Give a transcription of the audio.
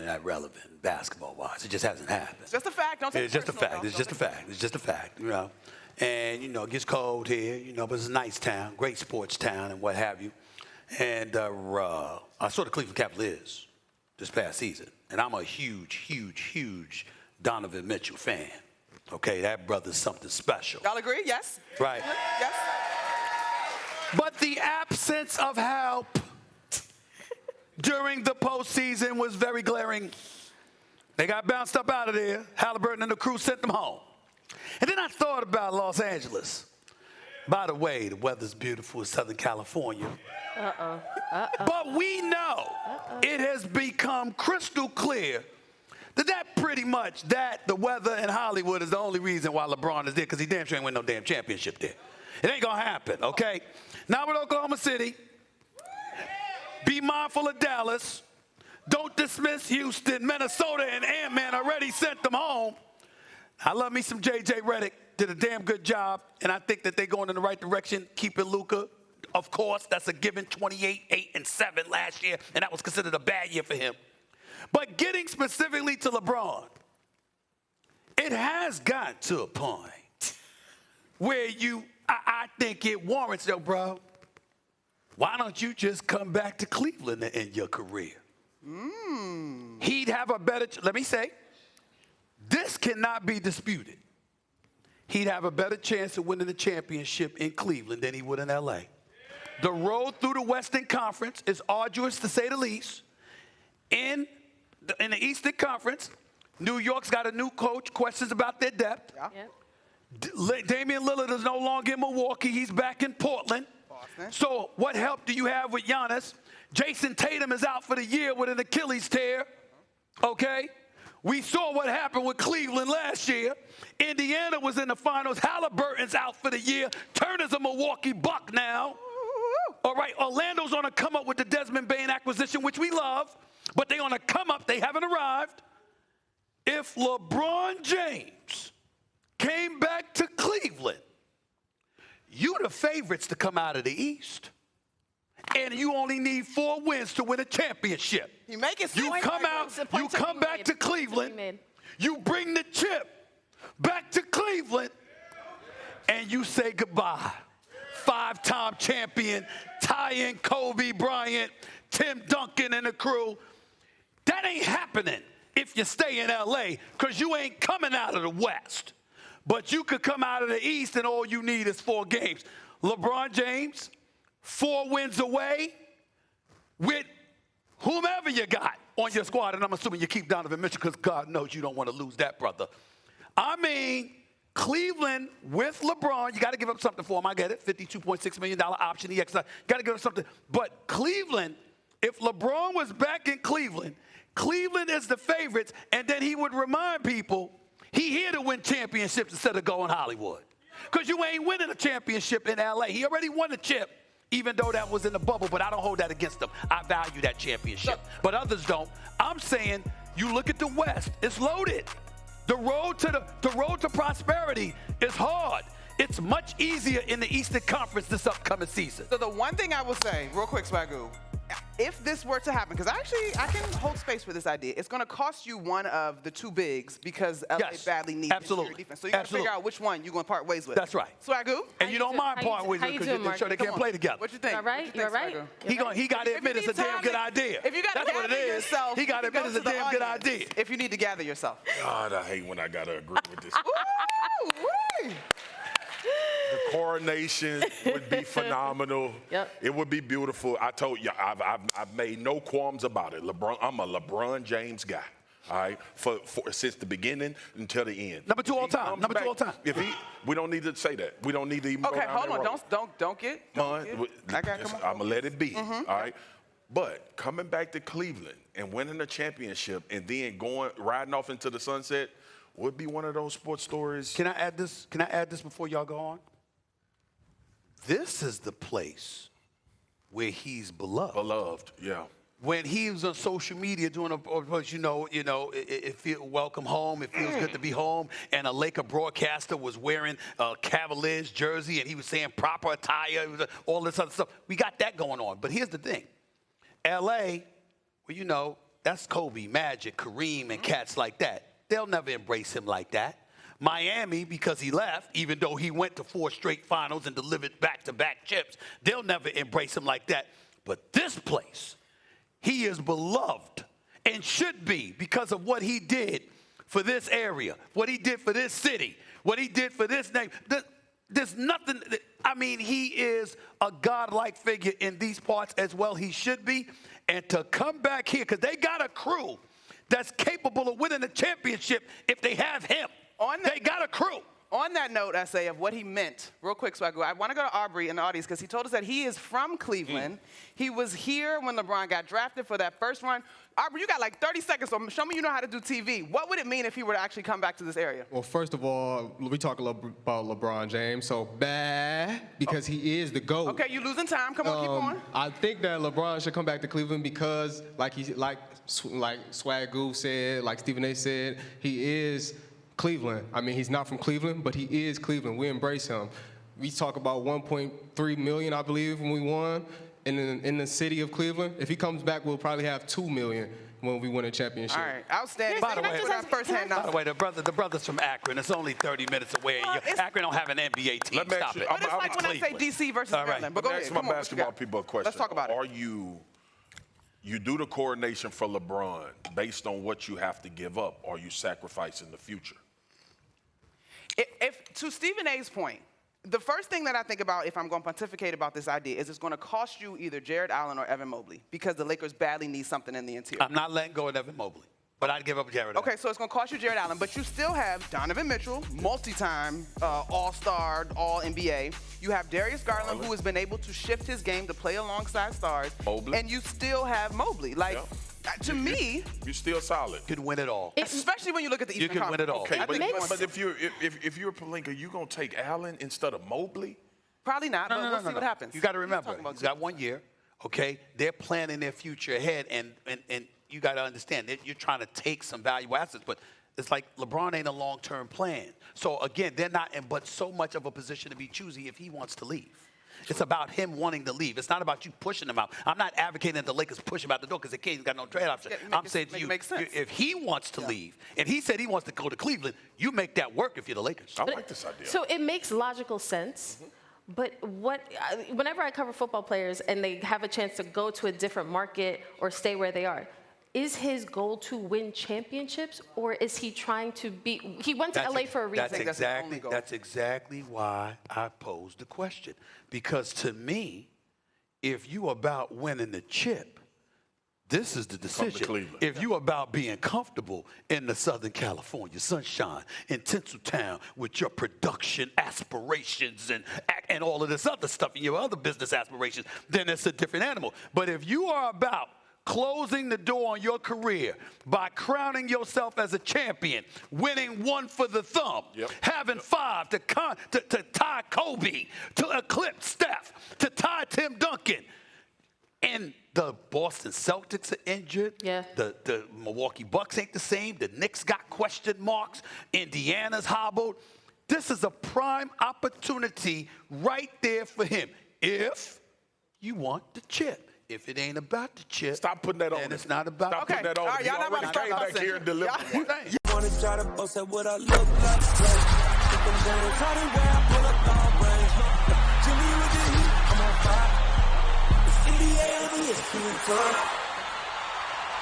that relevant basketball-wise. It just hasn't happened. It's just a fact. Don't take It's just a fact. It's just a fact. It's just a fact, you know. And, you know, it gets cold here, you know, but it's a nice town, great sports town and what have you. And I saw the Cleveland Cavaliers this past season, and I'm a huge Donovan Mitchell fan. Okay, that brother's something special. Y'all agree? Yes? Right. Yes? But the absence of help during the postseason was very glaring. They got bounced up out of there. Halliburton and the crew sent them home. And then I thought about Los Angeles. By the way, the weather's beautiful in Southern California. But we know it has become crystal clear that pretty much the weather in Hollywood is the only reason why LeBron is there, because he damn sure ain't win no damn championship there. It ain't gonna happen, okay? Now with Oklahoma City, be mindful of Dallas. Don't dismiss Houston. Minnesota and Ant-Man already sent them home. I love me some J.J. Redick. Did a damn good job, and I think that they're going in the right direction. Keeping Luka, of course, that's a given. 28, 8, and 7 last year, and that was considered a bad year for him. But getting specifically to LeBron, it has got to a point where I think it warrants, yo, bro, why don't you just come back to Cleveland in your career? He'd have a better, let me say, this cannot be disputed. He'd have a better chance of winning the championship in Cleveland than he would in L.A. The road through the Western Conference is arduous, to say the least. In the Eastern Conference, New York's got a new coach, questions about their depth. Yeah. Damian Lillard is no longer in Milwaukee. He's back in Portland. Boston. So what help do you have with Giannis? Jason Tatum is out for the year with an Achilles tear. Okay? We saw what happened with Cleveland last year. Indiana was in the finals. Halliburton's out for the year. Turner's a Milwaukee Buck now. All right, Orlando's on a come up with the Desmond Bane acquisition, which we love, but they on a come up. They haven't arrived. If LeBron James came back to Cleveland, you the favorites to come out of the East. And you only need 4 wins to win a championship. You make it You come out, you come back to Cleveland, you bring the chip back to Cleveland, and you say goodbye. 5-time champion, tie-in Kobe Bryant, Tim Duncan and the crew. That ain't happening if you stay in L.A., because you ain't coming out of the West. But you could come out of the East, and all you need is 4 games. LeBron James, 4 wins away with whomever you got on your squad. And I'm assuming you keep Donovan Mitchell, because God knows you don't want to lose that, brother. I mean, Cleveland with LeBron, you got to give up something for him. I get it. $52.6 million option. Got to give up something. But Cleveland, if LeBron was back in Cleveland, Cleveland is the favorites. And then he would remind people he here to win championships instead of going Hollywood. Because you ain't winning a championship in L.A. He already won the chip, even though that was in the bubble. But I don't hold that against him. I value that championship. But others don't. I'm saying you look at the West. It's loaded. The road to prosperity is hard. It's much easier in the Eastern Conference this upcoming season. So the one thing I will say, real quick, Swagoo, if this were to happen, because I can hold space for this idea, it's going to cost you one of the 2 bigs because LA badly needs interior defense. So you got to figure out which one you're going to part ways with. That's right. Swagoo? And you don't mind parting ways with because you're sure they can't play together. What you think? You're right. You're right. He got to admit it's a damn good idea. If you got to gather yourself, he got to admit it's a damn good idea. If you need to gather yourself. God, I hate when I got to agree with this. Ooh-wee. The coronation would be phenomenal. Yep. It would be beautiful. I told you, I've made no qualms about it. I'm a LeBron James guy. All right, since the beginning until the end. Number 2 all time. Number 2 all time. We don't need to say that. We don't need to even. Okay, go down hold that on. road. Don't get. I'm gonna let it be. All right. But coming back to Cleveland and winning a championship and then riding off into the sunset would be one of those sports stories. Can I add this? Can I add this before y'all go on? This is the place where he's beloved. Beloved, yeah. When he was on social media doing it feels welcome home. It feels good to be home. And a Laker broadcaster was wearing a Cavaliers jersey, and he was saying proper attire, all this other stuff. We got that going on. But here's the thing. L.A., well, that's Kobe, Magic, Kareem, and cats like that. They'll never embrace him like that. Miami, because he left, even though he went to 4 straight finals and delivered back-to-back chips, they'll never embrace him like that. But this place, he is beloved and should be because of what he did for this area, what he did for this city, what he did for this name. There's nothing, I mean, he is a godlike figure in these parts as well. He should be. And to come back here, because they got a crew that's capable of winning the championship if they have him. They got a crew. On that note, I say, of what he meant, real quick, Swagoo, I want to go to Aubrey in the audience because he told us that he is from Cleveland. He was here when LeBron got drafted for that first run. Aubrey, you got like 30 seconds, so show me you know how to do TV. What would it mean if he were to actually come back to this area? Well, first of all, we talk about LeBron James, so because he is the GOAT. Okay, you losing time. Come on, keep going. I think that LeBron should come back to Cleveland because, like Swagoo said, like Stephen A. said, he is Cleveland. I mean, he's not from Cleveland, but he is Cleveland. We embrace him. We talk about 1.3 million, I believe, when we won in the city of Cleveland. If he comes back, we'll probably have 2 million when we win a championship. All right, outstanding. By the way, the brother's from Akron. It's only 30 minutes away. Akron don't have an NBA team. Stop it. But it's like when I say DC versus Maryland. But go ahead. Let me ask my basketball people a question. Let's talk about it. Are you do the coordination for LeBron based on what you have to give up, or are you sacrificing the future? To Stephen A's point, the first thing that I think about if I'm going to pontificate about this idea is it's going to cost you either Jared Allen or Evan Mobley because the Lakers badly need something in the interior. I'm not letting go of Evan Mobley, but I'd give up Jared Allen. Okay, so it's going to cost you Jared Allen, but you still have Donovan Mitchell, multi-time all-star, all-NBA. You have Darius Garland, who has been able to shift his game to play alongside stars. Mobley. And you still have Mobley. Like, to me, you're still solid. You could win it all. Especially when you look at the Eastern You can win it all. Okay, but if you're Pelinka, you gonna take Allen instead of Mobley? Probably not, but we'll see what happens. You got to remember, he's got 1 year. Okay, they're planning their future ahead, and you got to understand that you're trying to take some valuable assets, but it's like LeBron ain't a long-term plan. So again, they're not in but so much of a position to be choosy if he wants to leave. It's about him wanting to leave. It's not about you pushing him out. I'm not advocating that the Lakers push him out the door because the kid's got no trade option. I'm saying to you, if he wants to leave, and he said he wants to go to Cleveland, you make that work if you're the Lakers. I like this idea. So it makes logical sense. But whenever I cover football players and they have a chance to go to a different market or stay where they are, is his goal to win championships, or is he trying to be? He went to LA for a reason. That's exactly why I posed the question. Because to me, if you about winning the chip, this is the decision. If you about being comfortable in the Southern California sunshine, in Tinseltown with your production aspirations and all of this other stuff and your other business aspirations, then it's a different animal. But if you are about closing the door on your career by crowning yourself as a champion, winning 1 for the thumb, having 5 to tie Kobe, to eclipse Steph, to tie Tim Duncan, and the Boston Celtics are injured. The Milwaukee Bucks ain't the same. The Knicks got question marks. Indiana's hobbled. This is a prime opportunity right there for him if you want the chip. If it ain't about the chip, stop putting that on. And it's not about. Stop putting that on. Right, y'all not about to came back here and delivered. You wanna try to boast at what I look like? Keep them down, try to wear, I pull up long range. Jimmy with the heat, I'm on fire. It's NBA, I'm ESPN.